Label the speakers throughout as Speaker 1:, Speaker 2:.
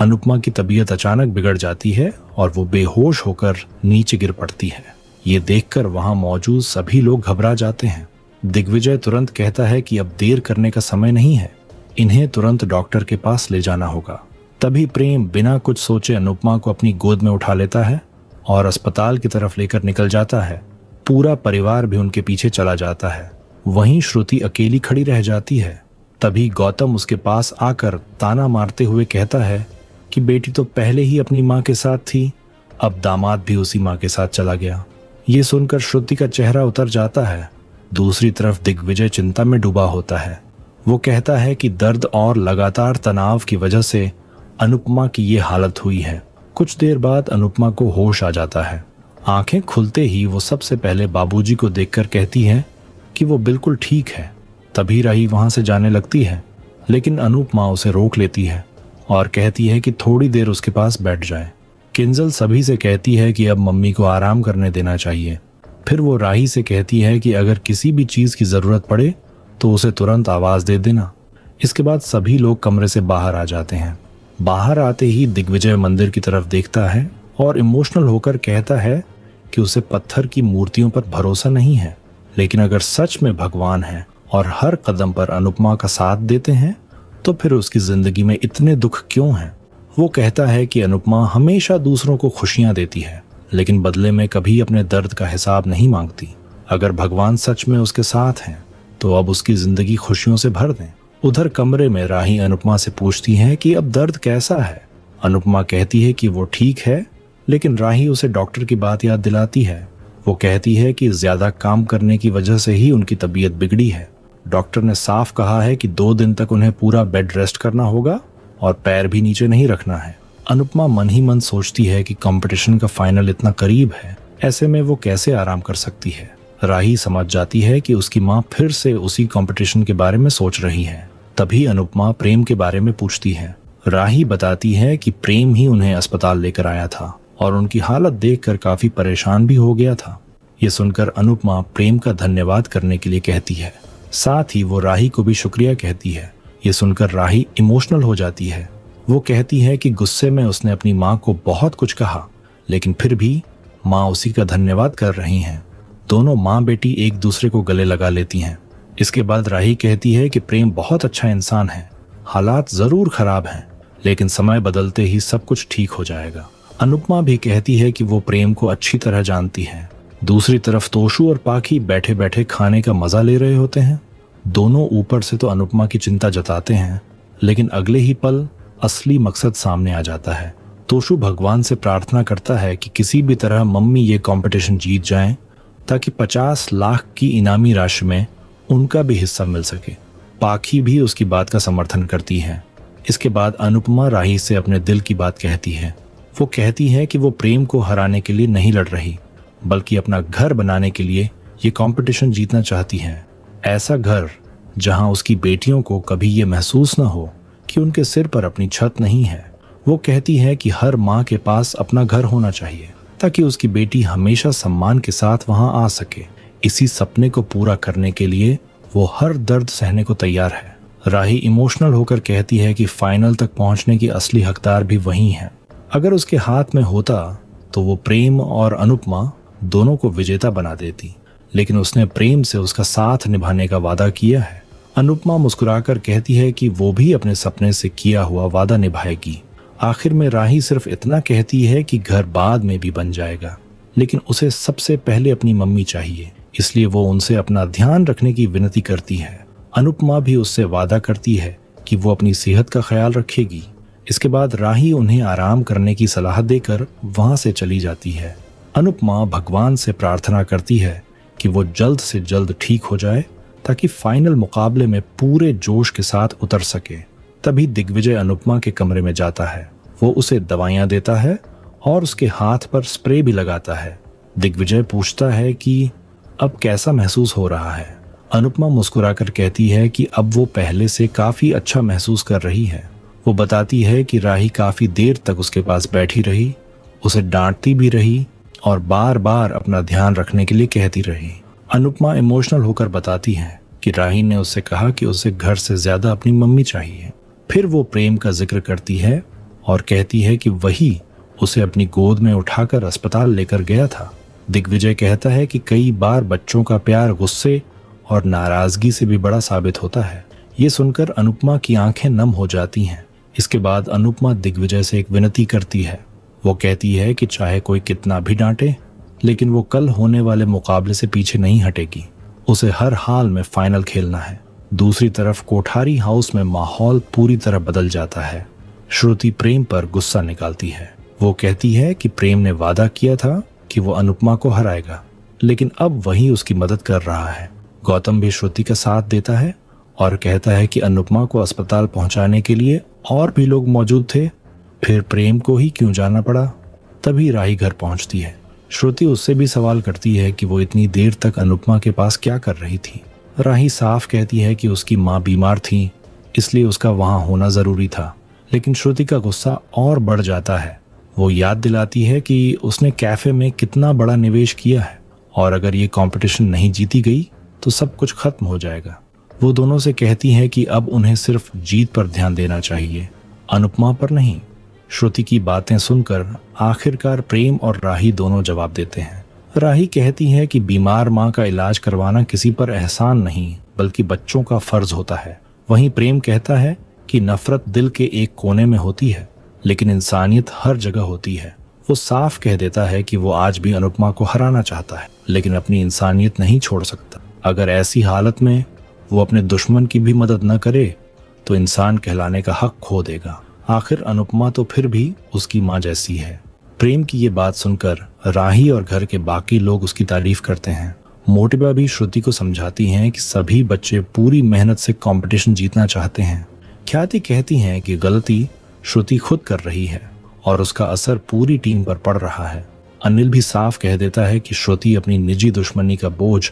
Speaker 1: अनुपमा की तबीयत अचानक बिगड़ जाती है और वो बेहोश होकर नीचे गिर पड़ती है। ये देखकर वहां मौजूद सभी लोग घबरा जाते हैं। दिग्विजय तुरंत कहता है कि अब देर करने का समय नहीं है, इन्हें तुरंत डॉक्टर के पास ले जाना होगा। तभी प्रेम बिना कुछ सोचे अनुपमा को अपनी गोद में उठा लेता है और अस्पताल की तरफ लेकर निकल जाता है। पूरा परिवार भी उनके पीछे चला जाता है। वहीं श्रुति अकेली खड़ी रह जाती है। तभी गौतम उसके पास आकर ताना मारते हुए कहता है कि बेटी तो पहले ही अपनी माँ के साथ थी, अब दामाद भी उसी माँ के साथ चला गया। ये सुनकर श्रुति का चेहरा उतर जाता है। दूसरी तरफ दिग्विजय चिंता में डूबा होता है। वो कहता है कि दर्द और लगातार तनाव की वजह से अनुपमा की ये हालत हुई है। कुछ देर बाद अनुपमा को होश आ जाता है। आंखें खुलते ही वो सबसे पहले बाबूजी को देखकर कहती है कि वो बिल्कुल ठीक है। तभी राही वहां से जाने लगती है, लेकिन अनुपमा उसे रोक लेती है और कहती है कि थोड़ी देर उसके पास बैठ जाए। किंजल सभी से कहती है कि अब मम्मी को आराम करने देना चाहिए। फिर वो राही से कहती है कि अगर किसी भी चीज की जरूरत पड़े तो उसे तुरंत आवाज दे देना। इसके बाद सभी लोग कमरे से बाहर आ जाते हैं। बाहर आते ही दिग्विजय मंदिर की तरफ देखता है और इमोशनल होकर कहता है कि उसे पत्थर की मूर्तियों पर भरोसा नहीं है, लेकिन अगर सच में भगवान है और हर कदम पर अनुपमा का साथ देते हैं तो फिर उसकी जिंदगी में इतने दुख क्यों हैं। वो कहता है कि अनुपमा हमेशा दूसरों को खुशियां देती है, लेकिन बदले में कभी अपने दर्द का हिसाब नहीं मांगती। अगर भगवान सच में उसके साथ हैं तो अब उसकी जिंदगी खुशियों से भर दें। उधर कमरे में राही अनुपमा से पूछती है कि अब दर्द कैसा है। अनुपमा कहती है कि वो ठीक है, लेकिन राही उसे डॉक्टर की बात याद दिलाती है। वो कहती है कि ज्यादा काम करने की वजह से ही उनकी तबीयत बिगड़ी है। डॉक्टर ने साफ कहा है कि 2 दिन तक उन्हें पूरा बेड रेस्ट करना होगा और पैर भी नीचे नहीं रखना है। अनुपमा मन ही मन सोचती है कि कंपटीशन का फाइनल इतना करीब है, ऐसे में वो कैसे आराम कर सकती है। राही समझ जाती है कि उसकी माँ फिर से उसी कंपटीशन के बारे में सोच रही है। तभी अनुपमा प्रेम के बारे में पूछती है। राही बताती है कि प्रेम ही उन्हें अस्पताल लेकर आया था और उनकी हालत देखकर काफी परेशान भी हो गया था। ये सुनकर अनुपमा प्रेम का धन्यवाद करने के लिए कहती है। साथ ही वो राही को भी शुक्रिया कहती है। ये सुनकर राही इमोशनल हो जाती है। वो कहती है कि गुस्से में उसने अपनी माँ को बहुत कुछ कहा, लेकिन फिर भी माँ उसी का धन्यवाद कर रही हैं। दोनों माँ बेटी एक दूसरे को गले लगा लेती हैं। इसके बाद राही कहती है कि प्रेम बहुत अच्छा इंसान है, हालात जरूर खराब हैं, लेकिन समय बदलते ही सब कुछ ठीक हो जाएगा। अनुपमा भी कहती है कि वो प्रेम को अच्छी तरह जानती है। दूसरी तरफ तोशु और पाखी बैठे बैठे खाने का मजा ले रहे होते हैं। दोनों ऊपर से तो अनुपमा की चिंता जताते हैं, लेकिन अगले ही पल असली मकसद सामने आ जाता है। तोशु भगवान से प्रार्थना करता है कि किसी भी तरह मम्मी ये कंपटीशन जीत जाएं, ताकि 50 लाख की इनामी राशि में उनका भी हिस्सा मिल सके। पाखी भी उसकी बात का समर्थन करती है। इसके बाद अनुपमा राही से अपने दिल की बात कहती है। वो कहती है कि वो प्रेम को हराने के लिए नहीं लड़ रही, बल्कि अपना घर बनाने के लिए ये कंपटीशन जीतना चाहती है। ऐसा घर जहां उसकी बेटियों को कभी ये महसूस न हो कि उनके सिर पर अपनी छत नहीं है। वो कहती है कि हर माँ के पास अपना घर होना चाहिए, ताकि उसकी बेटी हमेशा सम्मान के साथ वहां आ सके। इसी सपने को पूरा करने के लिए वो हर दर्द सहने को तैयार है। राही इमोशनल होकर कहती है कि फाइनल तक पहुंचने की असली हकदार भी वही है। अगर उसके हाथ में होता तो वो प्रेम और अनुपमा दोनों को विजेता बना देती, लेकिन उसने प्रेम से उसका साथ निभाने का वादा किया है। अनुपमा मुस्कुराकर कहती है कि वो भी अपने सपने से किया हुआ वादा निभाएगी। आखिर में राही सिर्फ इतना कहती है कि घर बाद में भी बन जाएगा, लेकिन उसे सबसे पहले अपनी मम्मी चाहिए, इसलिए वो उनसे अपना ध्यान रखने की विनती करती है। अनुपमा भी उससे वादा करती है कि वो अपनी सेहत का ख्याल रखेगी। इसके बाद राही उन्हें आराम करने की सलाह देकर वहां से चली जाती है। अनुपमा भगवान से प्रार्थना करती है कि वो जल्द से जल्द ठीक हो जाए, ताकि फाइनल मुकाबले में पूरे जोश के साथ उतर सके। तभी दिग्विजय अनुपमा के कमरे में जाता है। वो उसे दवाइयां देता है और उसके हाथ पर स्प्रे भी लगाता है। दिग्विजय पूछता है कि अब कैसा महसूस हो रहा है। अनुपमा मुस्कुराकर कहती है कि अब वो पहले से काफी अच्छा महसूस कर रही है। वो बताती है कि राही काफी देर तक उसके पास बैठी रही, उसे डांटती भी रही और बार बार अपना ध्यान रखने के लिए कहती रही। अनुपमा इमोशनल होकर बताती है कि राही ने उससे कहा कि उसे घर से ज्यादा अपनी मम्मी चाहिए। फिर वो प्रेम का जिक्र करती है और कहती है कि वही उसे अपनी गोद में उठाकर अस्पताल लेकर गया था। दिग्विजय कहता है कि कई बार बच्चों का प्यार गुस्से और नाराजगी से भी बड़ा साबित होता है। ये सुनकर अनुपमा की आंखें नम हो जाती हैं। इसके बाद अनुपमा दिग्विजय से एक विनती करती है। वो कहती है कि चाहे कोई कितना भी डांटे, लेकिन वो कल होने वाले मुकाबले से पीछे नहीं हटेगी। उसे हर हाल में फाइनल खेलना है। दूसरी तरफ कोठारी हाउस में माहौल पूरी तरह बदल जाता है। श्रुति प्रेम पर गुस्सा निकालती है। वो कहती है कि प्रेम ने वादा किया था कि वो अनुपमा को हराएगा, लेकिन अब वही उसकी मदद कर रहा है। गौतम भी श्रुति का साथ देता है और कहता है कि अनुपमा को अस्पताल पहुंचाने के लिए और भी लोग मौजूद थे, फिर प्रेम को ही क्यों जाना पड़ा। तभी राही घर पहुंचती है। श्रुति उससे भी सवाल करती है कि वो इतनी देर तक अनुपमा के पास क्या कर रही थी। राही साफ कहती है कि उसकी माँ बीमार थी, इसलिए उसका वहां होना जरूरी था। लेकिन श्रुति का गुस्सा और बढ़ जाता है। वो याद दिलाती है कि उसने कैफे में कितना बड़ा निवेश किया है और अगर ये कंपटीशन नहीं जीती गई तो सब कुछ खत्म हो जाएगा। वो दोनों से कहती है कि अब उन्हें सिर्फ जीत पर ध्यान देना चाहिए, अनुपमा पर नहीं। श्रुति की बातें सुनकर आखिरकार प्रेम और राही दोनों जवाब देते हैं। राही कहती है कि बीमार माँ का इलाज करवाना किसी पर एहसान नहीं बल्कि बच्चों का फर्ज होता है। वहीं प्रेम कहता है कि नफरत दिल के एक कोने में होती है, लेकिन इंसानियत हर जगह होती है। वो साफ कह देता है कि वो आज भी अनुपमा को हराना चाहता है, लेकिन अपनी इंसानियत नहीं छोड़ सकता। अगर ऐसी हालत में वो अपने दुश्मन की भी मदद न करे तो इंसान कहलाने का हक खो देगा। आखिर अनुपमा तो फिर भी उसकी माँ जैसी है। प्रेम की ये बात सुनकर राही और घर के बाकी लोग उसकी तारीफ करते हैं। मोटिबा भी श्रुति को समझाती हैं कि सभी बच्चे पूरी मेहनत से कंपटीशन जीतना चाहते हैं। ख्याति कहती हैं कि गलती श्रुति खुद कर रही है और उसका असर पूरी टीम पर पड़ रहा है। अनिल भी साफ कह देता है कि श्रुति अपनी निजी दुश्मनी का बोझ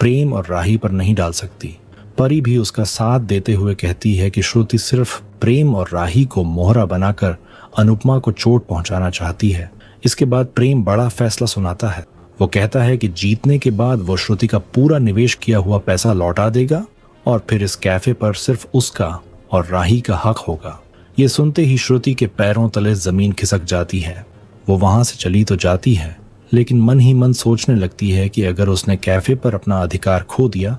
Speaker 1: प्रेम और राही पर नहीं डाल सकती। परी भी उसका साथ देते हुए कहती है कि श्रुति सिर्फ प्रेम और राही को मोहरा बनाकर अनुपमा को चोट पहुंचाना चाहती है। इसके बाद प्रेम बड़ा फैसला सुनाता है। वो कहता है कि जीतने के बाद वो श्रुति का पूरा निवेश किया हुआ पैसा लौटा देगा और फिर इस कैफे पर सिर्फ उसका और राही का हक होगा। ये सुनते ही श्रुति के पैरों तले जमीन खिसक जाती है। वो वहां से चली तो जाती है, लेकिन मन ही मन सोचने लगती है कि अगर उसने कैफे पर अपना अधिकार खो दिया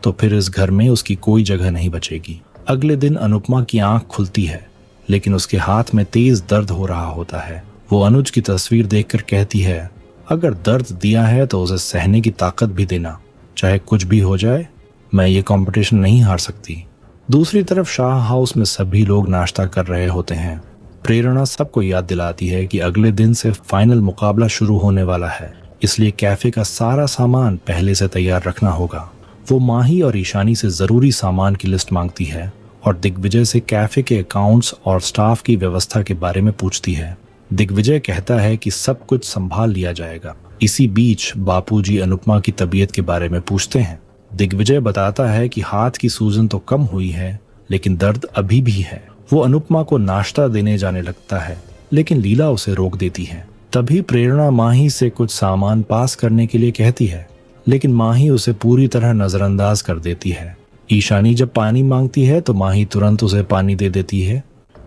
Speaker 1: तो फिर इस घर में उसकी कोई जगह नहीं बचेगी। अगले दिन अनुपमा की आंख खुलती है, लेकिन उसके हाथ में तेज दर्द हो रहा होता है। वो अनुज की तस्वीर देखकर कहती है, अगर दर्द दिया है तो उसे सहने की ताकत भी देना, चाहे कुछ भी हो जाए, मैं ये कंपटीशन नहीं हार सकती। दूसरी तरफ शाह हाउस में सभी लोग नाश्ता कर रहे होते हैं। प्रेरणा सबको याद दिलाती है कि अगले दिन से फाइनल मुकाबला शुरू होने वाला है, इसलिए कैफे का सारा सामान पहले से तैयार रखना होगा। वो माही और ईशानी से जरूरी सामान की लिस्ट मांगती है और दिग्विजय से कैफे के अकाउंट्स और स्टाफ की व्यवस्था के बारे में पूछती है। दिग्विजय कहता है कि सब कुछ संभाल लिया जाएगा। इसी बीच बापूजी अनुपमा की तबीयत के बारे में पूछते हैं। दिग्विजय बताता है कि हाथ की सूजन तो कम हुई है, लेकिन दर्द अभी भी है। वो अनुपमा को नाश्ता देने जाने लगता है, लेकिन लीला उसे रोक देती है। तभी प्रेरणा माही से कुछ सामान पास करने के लिए कहती है, लेकिन माही उसे पूरी तरह नजरअंदाज कर देती है। ईशानी जब पानी मांगती है तो माही तुरंत उसे पानी दे देती है।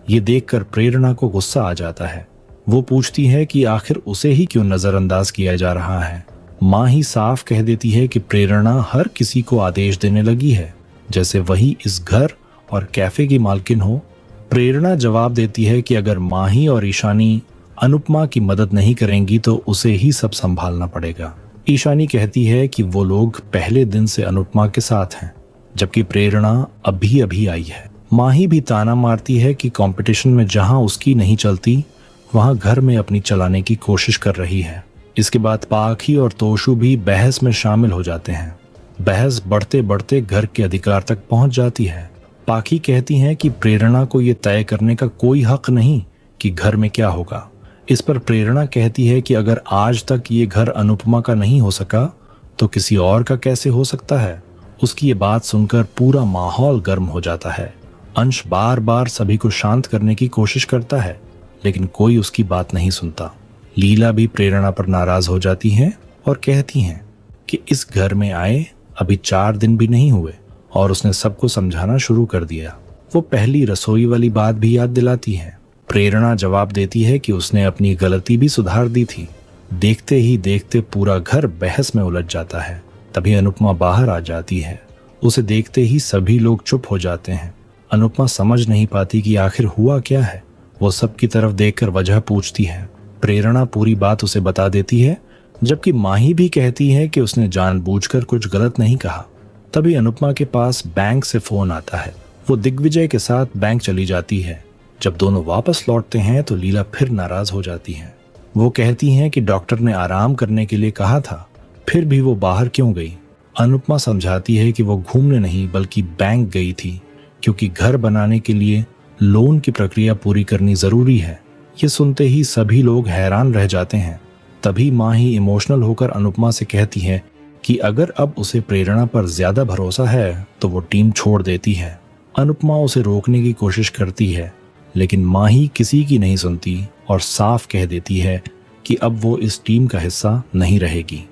Speaker 1: ये देखकर प्रेरणा को गुस्सा आ जाता है। वो पूछती है कि आखिर उसे ही क्यों नजरअंदाज किया जा रहा है। माही साफ कह देती है कि प्रेरणा हर किसी को आदेश देने लगी है, जैसे वही इस घर और कैफे की मालकिन हो। प्रेरणा जवाब देती है कि अगर माही और ईशानी अनुपमा की मदद नहीं करेंगी तो उसे ही सब संभालना पड़ेगा। ईशानी कहती है कि वो लोग पहले दिन से अनुपमा के साथ हैं, जबकि प्रेरणा अभी अभी आई है। माही भी ताना मारती है कि कंपटीशन में जहां उसकी नहीं चलती वहां घर में अपनी चलाने की कोशिश कर रही है। इसके बाद पाखी और तोशु भी बहस में शामिल हो जाते हैं। बहस बढ़ते बढ़ते घर के अधिकार तक पहुंच जाती है। पाखी कहती हैं कि प्रेरणा को ये तय करने का कोई हक नहीं कि घर में क्या होगा। इस पर प्रेरणा कहती है कि अगर आज तक ये घर अनुपमा का नहीं हो सका तो किसी और का कैसे हो सकता है। उसकी ये बात सुनकर पूरा माहौल गर्म हो जाता है। अंश बार बार सभी को शांत करने की कोशिश करता है, लेकिन कोई उसकी बात नहीं सुनता। लीला भी प्रेरणा पर नाराज हो जाती हैं और कहती हैं कि इस घर में आए अभी 4 दिन भी नहीं हुए और उसने सबको समझाना शुरू कर दिया। वो पहली रसोई वाली बात भी याद दिलाती है। प्रेरणा जवाब देती है कि उसने अपनी गलती भी सुधार दी थी। देखते ही देखते पूरा घर बहस में उलझ जाता है। तभी अनुपमा बाहर आ जाती है। उसे देखते ही सभी लोग चुप हो जाते हैं। अनुपमा समझ नहीं पाती कि आखिर हुआ क्या है। वो सबकी तरफ देखकर वजह पूछती है। प्रेरणा पूरी बात उसे बता देती है, जबकि माही भी कहती है कि उसने जानबूझकर कुछ गलत नहीं कहा। तभी अनुपमा के पास बैंक से फोन आता है। वो दिग्विजय के साथ बैंक चली जाती है। जब दोनों वापस लौटते हैं तो लीला फिर नाराज हो जाती है। वो कहती हैं कि डॉक्टर ने आराम करने के लिए कहा था, फिर भी वो बाहर क्यों गई। अनुपमा समझाती है कि वो घूमने नहीं बल्कि बैंक गई थी, क्योंकि घर बनाने के लिए लोन की प्रक्रिया पूरी करनी जरूरी है। ये सुनते ही सभी लोग हैरान रह जाते हैं। तभी माही इमोशनल होकर अनुपमा से कहती है कि अगर अब उसे प्रेरणा पर ज्यादा भरोसा है तो वो टीम छोड़ देती है। अनुपमा उसे रोकने की कोशिश करती है, लेकिन माही किसी की नहीं सुनती और साफ कह देती है कि अब वो इस टीम का हिस्सा नहीं रहेगी।